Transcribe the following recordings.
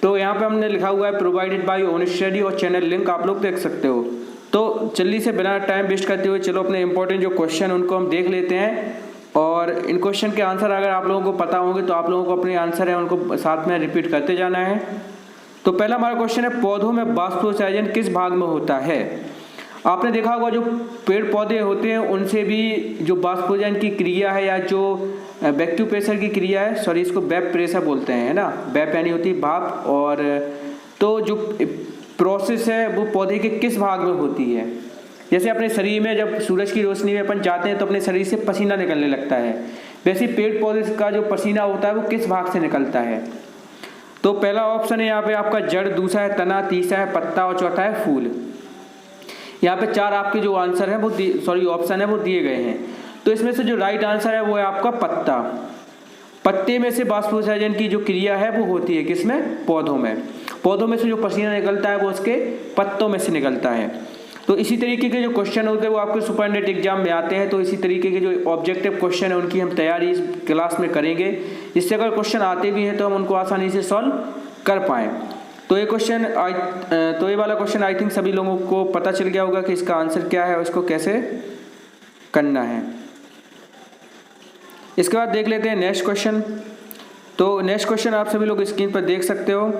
तो यहाँ पे हमने लिखा हुआ है प्रोवाइडेड बाय ओन स्टडी और चैनल लिंक आप लोग देख सकते हो। तो जल्दी से बिना टाइम वेस्ट करते हुए चलो अपने इंपॉर्टेंट जो क्वेश्चन उनको हम देख लेते हैं, और इन क्वेश्चन के आंसर अगर आप लोगों को पता होंगे तो आप लोगों को अपने आंसर है उनको साथ में रिपीट करते जाना है। तो पहला हमारा क्वेश्चन है, पौधों में वाष्पोत्सर्जन किस भाग में होता है? आपने देखा होगा जो पेड़ पौधे होते हैं उनसे भी जो वाष्पोत्सर्जन की क्रिया है या जो वैक्यूम प्रेशर की क्रिया है, सॉरी इसको वेप प्रेशर बोलते हैं, है ना, वेप यानी होती है भाप, और तो जो प्रोसेस है वो पौधे के किस भाग में होती है? जैसे अपने शरीर में जब सूरज की रोशनी में अपन जाते हैं तो अपने शरीर से पसीना निकलने लगता है, वैसे पेड़ पौधे का जो पसीना होता है वो किस भाग से निकलता है? तो पहला ऑप्शन है यहाँ पे आपका जड़, दूसरा है तना, तीसरा है पत्ता और चौथा है फूल। यहाँ पे 4 आपके जो आंसर है वो ऑप्शन है वो दिए गए हैं। तो इसमें से जो राइट आंसर है वो है आपका पत्ता। पत्ते में से वाष्पोत्सर्जन की जो क्रिया है वो होती है किसमें? पौधों में। पौधों में से जो पसीना निकलता है वो उसके पत्तों में से निकलता है। तो इसी तरीके के जो क्वेश्चन होते हैं वो आपके सुपरनेट एग्जाम में आते हैं। तो इसी तरीके के जो ऑब्जेक्टिव क्वेश्चन है उनकी हम तैयारी इस क्लास में करेंगे, जिससे अगर क्वेश्चन आते भी हैं तो हम उनको आसानी से सॉल्व कर पाएँ। तो ये वाला क्वेश्चन आई थिंक सभी लोगों को पता चल गया होगा कि इसका आंसर क्या है और इसको कैसे करना है। इसके बाद देख लेते हैं नेक्स्ट क्वेश्चन। तो नेक्स्ट क्वेश्चन आप सभी लोग स्क्रीन पर देख सकते हो।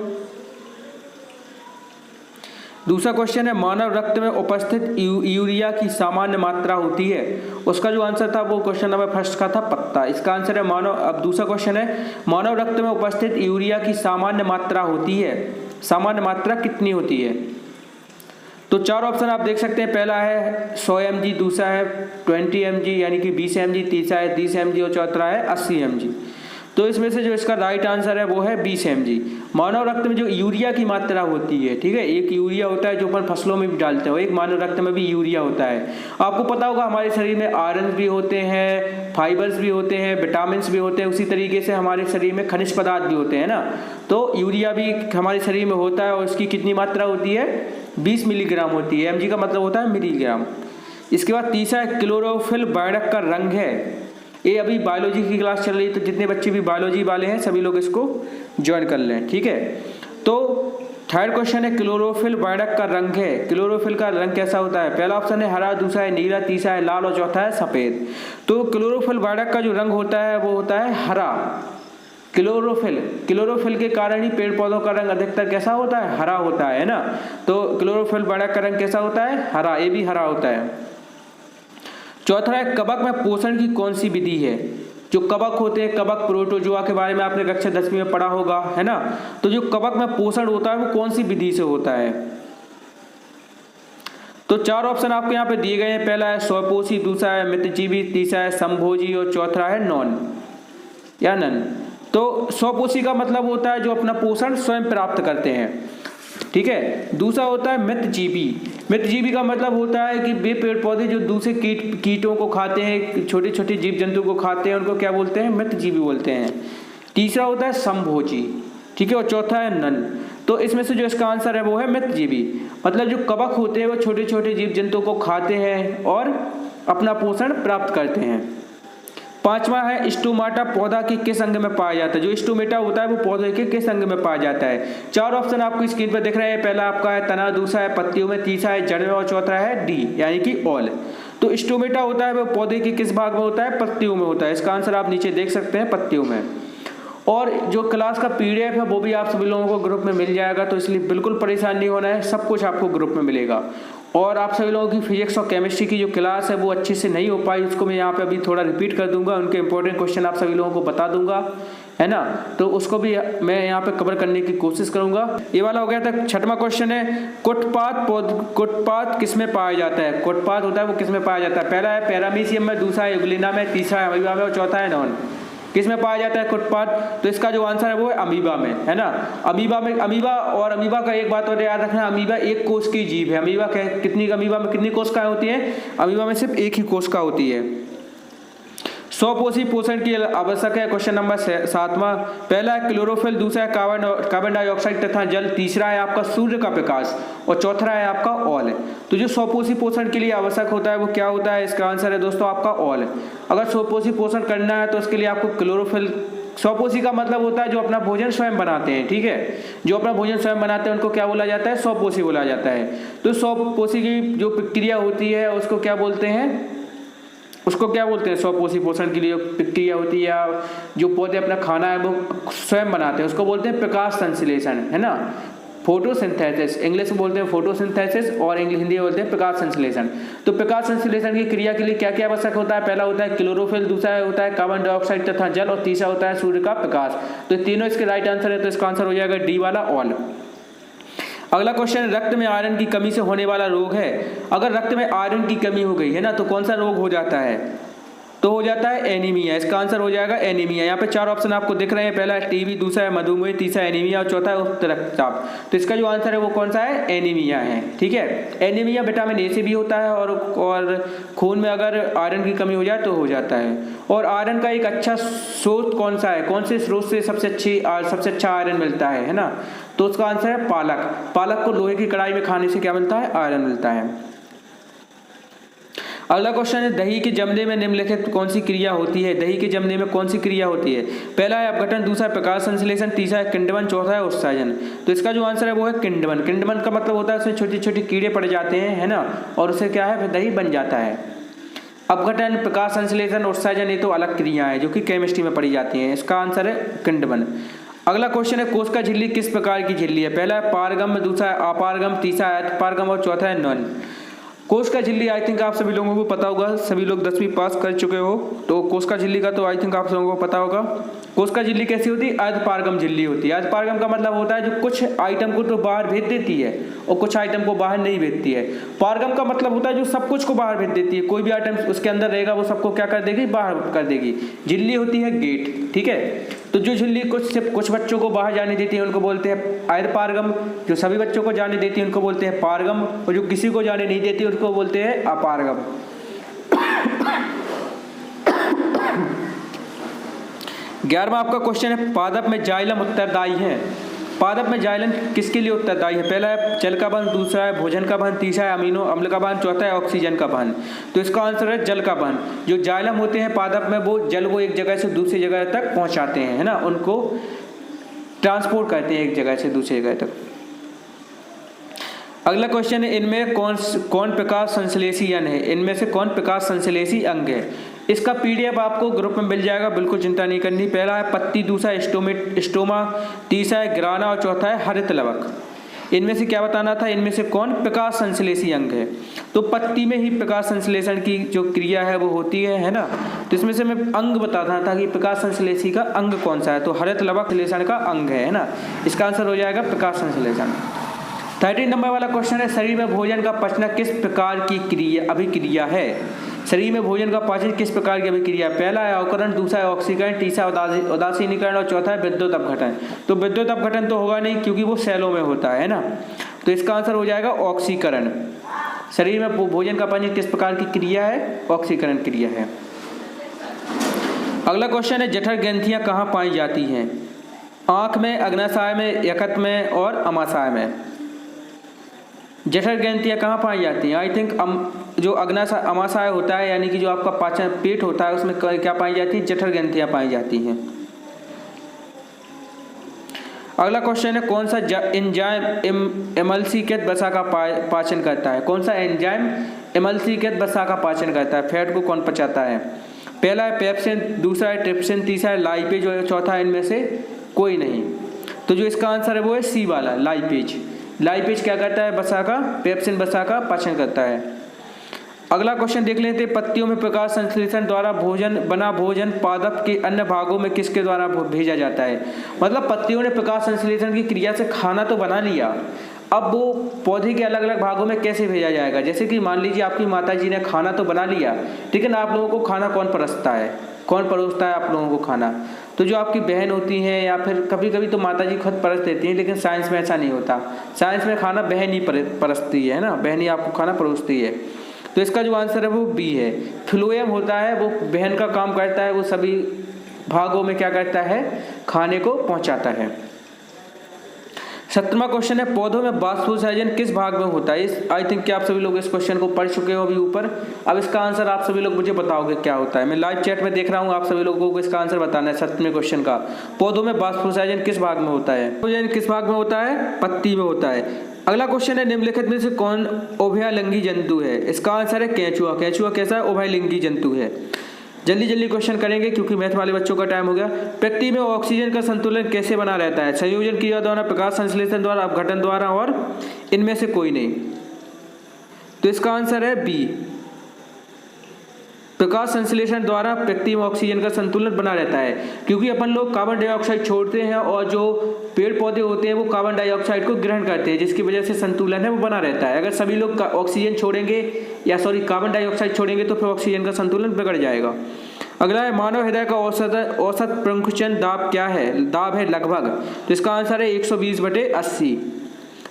दूसरा क्वेश्चन है, मानव रक्त में उपस्थित यूरिया की सामान्य मात्रा होती है। उसका जो आंसर था वो क्वेश्चन नंबर फर्स्ट का था पत्ता। इसका आंसर है मानव। अब दूसरा क्वेश्चन है, मानव रक्त में उपस्थित यूरिया की सामान्य मात्रा होती है, सामान्य मात्रा कितनी होती है? तो 4 ऑप्शन आप देख सकते हैं। पहला है 100 mg, दूसरा है 20 mg यानी कि 20 mg, तीसरा है 30 mg और चौथा है 80 mg। तो इसमें से जो इसका राइट आंसर है वो है 20 mg। मानव रक्त में जो यूरिया की मात्रा होती है, ठीक है, एक यूरिया होता है जो अपन फसलों में भी डालते हैं, एक मानव रक्त में भी यूरिया होता है। आपको पता होगा हमारे शरीर में आयरन भी होते हैं, फाइबर्स भी होते हैं, विटामिन भी होते हैं, उसी तरीके से हमारे शरीर में खनिज पदार्थ भी होते हैं ना। तो यूरिया भी हमारे शरीर में होता है और उसकी कितनी मात्रा होती है? 20 मिलीग्राम होती है। mg का मतलब होता है मिलीग्राम। इसके बाद तीसरा है, क्लोरोफिल बैरक का रंग है। ये अभी बायोलॉजी की क्लास चल रही है तो जितने बच्चे भी बायोलॉजी वाले हैं सभी लोग इसको ज्वाइन कर लें, ठीक है। तो थर्ड क्वेश्चन है, क्लोरोफिल बैरक का रंग है। क्लोरोफिल का रंग कैसा होता है? पहला ऑप्शन है हरा, दूसरा है नीला, तीसरा है लाल और चौथा है सफेद। तो क्लोरोफिल बैरक का जो रंग होता है वो होता है हरा। क्लोरोफिल के कारण ही पेड़ पौधों का रंग अधिकतर कैसा होता है? हरा होता है ना। तो क्लोरोफिल बैरक का रंग कैसा होता है? हरा। ये भी हरा होता है। चौथा है, कवक में पोषण की कौन सी विधि है? जो कवक होते हैं, कवक प्रोटोजोआ के बारे में आपने कक्षा 10वीं में पढ़ा होगा, है ना। तो जो कवक में पोषण होता है वो कौन सी विधि से होता है? तो 4 ऑप्शन आपको यहाँ पे दिए गए हैं। पहला है स्वपोषी, दूसरा है मितजीवी, तीसरा है संभोजी और चौथा है नॉन या नन। तो स्वपोषी का मतलब होता है जो अपना पोषण स्वयं प्राप्त करते हैं, ठीक है। दूसरा होता है मितजीवी। मितजीवी का मतलब होता है कि वे पेड़ पौधे जो दूसरे कीटों को खाते हैं, छोटे छोटे जीव जंतु को खाते हैं, उनको क्या बोलते हैं? मितजीवी बोलते हैं। तीसरा होता है संभोजी, ठीक है, और चौथा है नन। तो इसमें से जो इसका आंसर है वो है मितजीवी। मतलब जो कवक होते हैं वो छोटे छोटे जीव जंतु को खाते हैं और अपना पोषण प्राप्त करते हैं। पांचवा है, स्टोमाटा पौधा के किस अंग में पाया जाता है? जो स्टोमेटा होता है वो पौधे के किस अंग में पाया जाता है? 4 ऑप्शन आपको स्क्रीन पर दिख रहे हैं। पहला आपका है तना, दूसरा है पत्तियों में, तीसरा है जड़ में और चौथा है डी यानी कि ऑल। तो स्टोमेटा होता है वो पौधे के किस भाग में होता है? पत्तियों में होता है। इसका आंसर आप नीचे देख सकते हैं, पत्तियों में। और जो क्लास का PDF है वो भी आप सभी लोगों को ग्रुप में मिल जाएगा, तो इसलिए बिल्कुल परेशान नहीं होना है, सब कुछ आपको ग्रुप में मिलेगा। और आप सभी लोगों की फिजिक्स और केमिस्ट्री की जो क्लास है वो अच्छे से नहीं हो पाई, उसको मैं यहाँ पे अभी थोड़ा रिपीट कर दूंगा, उनके इंपॉर्टेंट क्वेश्चन आप सभी लोगों को बता दूंगा, है ना। तो उसको भी मैं यहाँ पे कवर करने की कोशिश करूंगा। ये वाला हो गया था। 6वां क्वेश्चन है, कुटपात किस में पाया जाता है? कुटपात होता है वो किस में पाया जाता है? पहला है पैरामीशियम में, दूसरा है यूग्लिना में, तीसरा है अमीबा में और चौथा है नॉन। किस में पाया जाता है कुटपात? तो इसका जो आंसर है वो है अमीबा में, है ना। अमीबा में, अमीबा का एक बात और याद रखना, अमीबा एक कोश की जीव है। अमीबा में कितनी कोशिकाएं होती हैं? अमीबा में सिर्फ एक ही कोशिका होती है। स्वपोषी पोषण की आवश्यक है। क्वेश्चन नंबर 7वां, पहला है क्लोरोफिल, दूसरा है कार्बन डाइऑक्साइड तथा जल, तीसरा है आपका सूर्य का प्रकाश और चौथा है आपका ऑल। तो जो स्वपोषी पोषण के लिए आवश्यक होता है वो क्या होता है? इसका आंसर है दोस्तों आपका ऑल। अगर स्वपोषी पोषण करना है तो इसके लिए आपको क्लोरोफिल स्वपोषी का मतलब होता है जो अपना भोजन स्वयं बनाते हैं, ठीक है, जो अपना भोजन स्वयं बनाते हैं उनको क्या बोला जाता है, स्वपोषी बोला जाता है। तो स्वपोषी की जो प्रक्रिया होती है उसको क्या बोलते हैं, उसको क्या बोलते हैं, स्वपोषी पोषण के लिए प्रक्रिया होती है या जो पौधे अपना खाना है वो स्वयं बनाते हैं उसको बोलते हैं प्रकाश संश्लेषण, है ना, फोटोसिंथेसिस। इंग्लिश में बोलते हैं फोटोसिंथेसिस और हिंदी में बोलते हैं प्रकाश संश्लेषण। तो प्रकाश संश्लेषण की क्रिया के लिए क्या क्या आवश्यक होता है, पहला होता है क्लोरोफिल, दूसरा होता है कार्बन डाइऑक्साइड तथा जल, और तीसरा होता है सूर्य का प्रकाश। तो तीनों इसके राइट आंसर है, तो इसका आंसर हो जाएगा डी वाला ऑल। अगला क्वेश्चन, रक्त में आयरन की कमी से होने वाला रोग है। अगर रक्त में आयरन की कमी हो गई है ना तो कौन सा रोग हो जाता है, तो हो जाता है एनीमिया। इसका आंसर हो जाएगा एनीमिया। यहाँ पे 4 ऑप्शन आपको दिख रहे हैं, पहला है टीबी, दूसरा है मधुमेह, तीसरा एनीमिया और चौथा है उच्च रक्तचाप। तो इसका जो आंसर है वो कौन सा है, एनीमिया है, ठीक है। एनीमिया विटामिन ए से भी होता है और खून में अगर आयरन की कमी हो जाए तो हो जाता है। और आयरन का एक अच्छा स्रोत कौन सा है, कौन से स्रोत से सबसे अच्छा आयरन मिलता है ना, तो उसका आंसर है पालक। पालक को लोहे की कढ़ाई में खाने से क्या मिलता है, आयरन मिलता है। अगला क्वेश्चन है, दही के जमने में निम्नलिखित कौन सी क्रिया होती है। दही के जमने में कौन सी क्रिया होती है, पहला है अपघटन, दूसरा है प्रकाश संश्लेषण, तीसरा है किण्वन, चौथा है उत्सर्जन। तो इसका जो आंसर है वो है किण्वन। किण्वन का मतलब होता है उसमें छोटे छोटे कीड़े पड़ जाते हैं, है ना, और उससे क्या है फिर दही बन जाता है। अपघटन, प्रकाश संश्लेषण, उत्सर्जन ये तो अलग क्रिया है जो कि केमिस्ट्री में पढ़ी जाती है। इसका आंसर है किण्वन। अगला क्वेश्चन है, कोशिका झिल्ली किस प्रकार की झिल्ली है, पहला है पारगम, दूसरा है अपारगम, तीसरा है अपारगम और चौथा है नॉन। कोशिका झिल्ली आई थिंक आप सभी लोगों को पता होगा, सभी लोग 10वीं पास कर चुके हो तो कोशिका झिल्ली का तो आई थिंक आप लोगों को पता होगा। कोशिका झिल्ली कैसी होती है, अपारगम झिल्ली होती है। अपारगम का मतलब होता है जो कुछ आइटम को तो बाहर भेज देती है और कुछ आइटम को बाहर नहीं भेजती है। पारगम का मतलब होता है जो सब कुछ को बाहर भेज देती है, कोई भी आइटम उसके अंदर रहेगा वो सबको क्या कर देगी, बाहर कर देगी। झिल्ली होती है गेट, ठीक है। तो जो झिल्ली कुछ बच्चों को बाहर जाने देती है उनको बोलते हैं अपारगम, जो सभी बच्चों को जाने देती है उनको बोलते हैं पारगम, और जो किसी को जाने नहीं देती उनको बोलते हैं अपारगम। 11वां आपका क्वेश्चन है, पादप में जाइलम उत्तरदायी है। पादप में जाइलम किसके लिए उत्तरदायी है, पहला है जल का वहन, दूसरा है भोजन का वहन, तीसरा है अमीनो अम्ल का वहन, चौथा है ऑक्सीजन का वहन। तो इसका आंसर है जल का वहन। जो जाइलम होते हैं पादप में वो जल को एक जगह से दूसरी जगह तक पहुंचाते हैं, है ना, उनको ट्रांसपोर्ट करते हैं एक जगह से दूसरी जगह तक। अगला क्वेश्चन है, इनमें कौन प्रकाश संश्लेषी अंग है, इनमें से कौन प्रकाश संश्लेषी अंग है। इसका पीडीएफ आपको ग्रुप में मिल जाएगा, बिल्कुल चिंता नहीं करनी। पहला है पत्ती, दूसरा स्टोमा, तीसरा है ग्राना और चौथा है हरित लवक। इनमें से क्या बताना था, इनमें से कौन प्रकाश संश्लेषी अंग है। तो पत्ती में ही प्रकाश संश्लेषण की जो क्रिया है वो होती है ना। तो इसमें से मैं अंग बताना था कि प्रकाश संश्लेषी का अंग कौन सा है, तो हरित लवक संश्लेषण का अंग है ना। इसका आंसर हो जाएगा प्रकाश संश्लेषण। 13 नंबर वाला क्वेश्चन है, शरीर में भोजन का पचना किस प्रकार की अभिक्रिया है। शरीर में भोजन का पाचन किस प्रकार की अभिक्रिया है, पहला है अवकरण, दूसरा है ऑक्सीकरण, तीसरा उदासीनीकरण और चौथा है विद्युत अपघटन। तो विद्युत अपघटन तो होगा नहीं क्योंकि वो सेलों में होता है ना। तो इसका आंसर हो जाएगा ऑक्सीकरण। शरीर में भोजन का पाचन किस प्रकार की क्रिया है, ऑक्सीकरण क्रिया है। अगला क्वेश्चन है, जठर ग्रंथियां कहाँ पाई जाती हैं। आंख में, अग्नाशय में, यकृत में और अमाशय में। जठर ग्रंथियां कहाँ पाई जाती हैं, आई थिंक जो अमाशय होता है यानी कि जो आपका पाचन पेट होता है उसमें क्या पाई जाती है, जठर ग्रंथियां पाई जाती हैं। अगला क्वेश्चन है, कौन सा एंजाइम एमल्सीकृत वसा का पाचन करता है। कौन सा एंजाइम एमल्सीकृत वसा का पाचन करता है, फैट को कौन पचाता है। पहला है पेप्सिन, दूसरा है ट्रिप्सिन, तीसरा है लाइपेज और चौथा है इनमें से कोई नहीं। तो जो इसका आंसर है वो है सी वाला लाइपेज। लाइपेज क्या करता है, वसा का, पेप्सिन वसा का पाचन करता है। अगला क्वेश्चन देख लेते हैं, पत्तियों में प्रकाश संश्लेषण द्वारा भोजन पादप के अन्य भागों में किसके द्वारा भेजा जाता है। मतलब पत्तियों ने प्रकाश संश्लेषण की क्रिया से खाना तो बना लिया, अब वो पौधे के अलग अलग भागों में कैसे भेजा जाएगा। जैसे कि मान लीजिए आपकी माताजी ने खाना तो बना लिया, लेकिन आप लोगों को खाना कौन परोसता है, कौन परोसता है आप लोगों को खाना। तो जो आपकी बहन होती है या फिर कभी कभी तो माताजी खुद परस देती हैं, लेकिन साइंस में ऐसा नहीं होता। साइंस में खाना बहन ही परसती है ना, बहन ही आपको खाना परोसती है। तो इसका जो आंसर है वो बी है। फ्लोएम होता है वो बहन का काम करता है, वो सभी भागों में क्या करता है, खाने को पहुंचाता है। 17वां क्वेश्चन है पौधों में वाष्पोत्सर्जन किस भाग में होता है। आई थिंक कि आप सभी लोग इस क्वेश्चन को पढ़ चुके हो अभी ऊपर। अब इसका आंसर आप सभी लोग मुझे बताओगे क्या होता है। मैं लाइव चैट में देख रहा हूँ, आप सभी लोगों को इसका आंसर बताना है 17वें क्वेश्चन का। पौधों में वाष्पोत्सर्जन किस भाग में होता है, किस भाग में होता है, पत्ती में होता है। अगला क्वेश्चन है निम्नलिखित में से कौन उभयलिंगी जंतु है। इसका आंसर है केंचुआ। केंचुआ कैसा है, उभयलिंगी जंतु है। जल्दी जल्दी क्वेश्चन करेंगे क्योंकि मैथ वाले बच्चों का टाइम हो गया। प्रकृति में ऑक्सीजन का संतुलन कैसे बना रहता है। संयोजन क्रिया द्वारा, प्रकाश संश्लेषण द्वारा, अपघटन द्वारा और इनमें से कोई नहीं। तो इसका आंसर है बी, प्रकाश संश्लेषण द्वारा प्रकृति में ऑक्सीजन का संतुलन बना रहता है। क्योंकि अपन लोग कार्बन डाइऑक्साइड छोड़ते हैं और जो पेड़ पौधे होते हैं वो कार्बन डाइऑक्साइड को ग्रहण करते हैं, जिसकी वजह से संतुलन है वो बना रहता है। अगर सभी लोग ऑक्सीजन छोड़ेंगे या कार्बन डाइऑक्साइड छोड़ेंगे तो फिर ऑक्सीजन का संतुलन बिगड़ जाएगा। अगला है मानव हृदय का औसत प्रंकुचन दाब क्या है। दाब है लगभग। तो इसका आंसर है 120/80।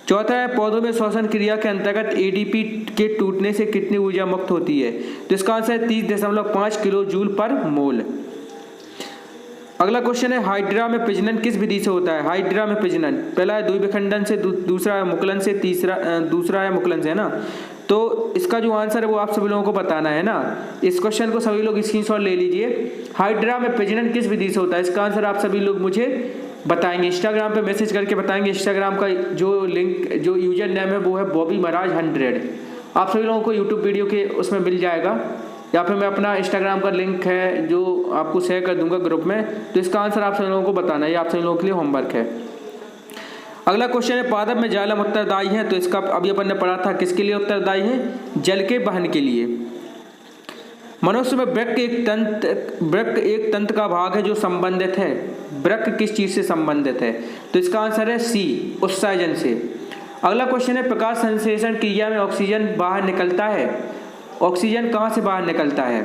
चौथा है पौधों में श्वसन क्रिया के अंतर्गत एडीपी के टूटने से कितनी ऊर्जा मुक्त होती है। तो इसका आंसर है 30.5 किलो जूल पर मोल। अगला क्वेश्चन है हाइड्रा में प्रजनन किस विधि से होता है। हाइड्रा में प्रजनन पहला है द्विविखंडन से, दूसरा है मुकुलन से, दूसरा है मुकुलन से, है ना। तो इसका जो आंसर है वो आप सभी लोगों को बताना है ना। इस क्वेश्चन को सभी लोग स्क्रीनशॉट ले लीजिए। हाइड्रा में प्रजनन किस विधि से होता है, इसका आंसर आप सभी लोग मुझे बताएंगे, इंस्टाग्राम पे मैसेज करके बताएंगे। इंस्टाग्राम का जो लिंक, जो यूजर नेम है वो है बॉबी महाराज 100। आप सभी लोगों को यूट्यूब वीडियो के उसमें मिल जाएगा, या फिर मैं अपना इंस्टाग्राम का लिंक है जो आपको शेयर कर दूंगा ग्रुप में। तो इसका आंसर आप सभी लोगों को बताना है, ये आप सभी लोगों के लिए होमवर्क है। अगला क्वेश्चन है पादप में जाइलम उत्तरदायी है। तो इसका अभी अपन ने पढ़ा था किसके लिए उत्तरदायी है, जल के वहन के लिए। मनुष्य में वृक्क एक तंत्र का भाग है जो संबंधित है। वृक्क किस चीज से संबंधित है। तो इसका आंसर है सी, उत्सर्जन से। अगला क्वेश्चन है प्रकाश संश्लेषण क्रिया में ऑक्सीजन बाहर निकलता है। ऑक्सीजन कहाँ से बाहर निकलता है,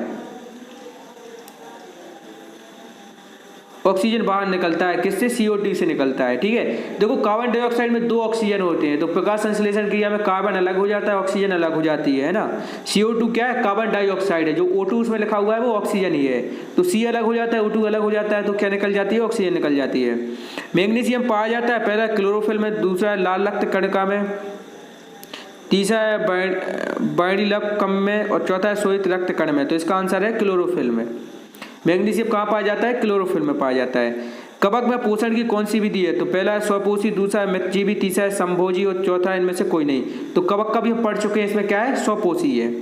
ऑक्सीजन बाहर निकलता है किससे, CO2 से निकलता है। ठीक है, देखो कार्बन डाइऑक्साइड में 2 ऑक्सीजन होते हैं, तो प्रकाश संश्लेषण क्रिया में कार्बन अलग हो जाता है, ऑक्सीजन अलग हो जाती है ना। CO2 क्या है, कार्बन डाइऑक्साइड है, जो O2 उसमें लिखा हुआ है वो ऑक्सीजन ही है। तो C अलग हो जाता है, O2 अलग हो जाता है, तो क्या निकल जाती है, ऑक्सीजन निकल जाती है। मैग्नीशियम पाया जाता है पहला क्लोरोफिल में, दूसरा है लाल रक्त कणिका में, तीसरा है बाइडिलकम में और चौथा है श्वेत रक्त कण में। तो इसका आंसर है क्लोरोफिल में। मैग्नीशियम कहाँ पाया जाता है, क्लोरोफिल में पाया जाता है। कवक में पोषण की कौन सी विधि है। तो पहला है स्वपोषी, दूसरा है मितजीवी, तीसरा है संभोजी और चौथा है इनमें से कोई नहीं। तो कवक का भी हम पढ़ चुके हैं, इसमें क्या है, स्वपोषी है।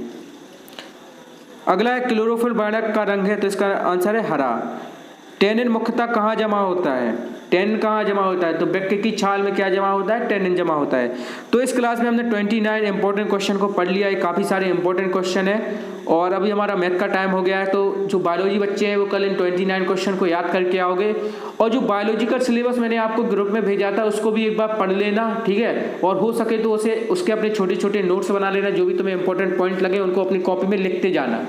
अगला है क्लोरोफिल वर्णक का रंग है। तो इसका आंसर है हरा। टैनिन मुख्यतः कहाँ जमा होता है, टैनिन कहाँ जमा होता है। तो वृक्क की छाल में क्या जमा होता है, टैनिन जमा होता है। तो इस क्लास में हमने 29 इंपॉर्टेंट क्वेश्चन को पढ़ लिया है। काफ़ी सारे इंपॉर्टेंट क्वेश्चन है और अभी हमारा मैथ का टाइम हो गया है। तो जो बायोलॉजी बच्चे हैं वो कल इन 29 क्वेश्चन को याद करके आओगे। और जो बायोलॉजी का सिलेबस मैंने आपको ग्रुप में भेजा था उसको भी एक बार पढ़ लेना, ठीक है। और हो सके तो उसके अपने छोटे छोटे नोट्स बना लेना, जो भी तुम्हें इंपॉर्टेंट पॉइंट लगे उनको अपनी कॉपी में लिखते जाना,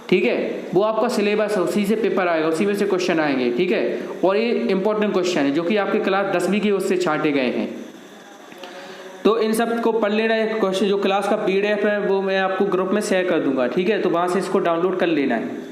ठीक है। वो आपका सिलेबस है, उसी से पेपर आएगा, उसी में से क्वेश्चन आएंगे, ठीक है। और ये इंपॉर्टेंट क्वेश्चन है जो कि आपकी क्लास 10वीं की उससे छांटे गए हैं। तो इन सब को पढ़ लेना है। क्वेश्चन जो क्लास का PDF है वो मैं आपको ग्रुप में शेयर कर दूंगा, ठीक है। तो वहाँ से इसको डाउनलोड कर लेना है।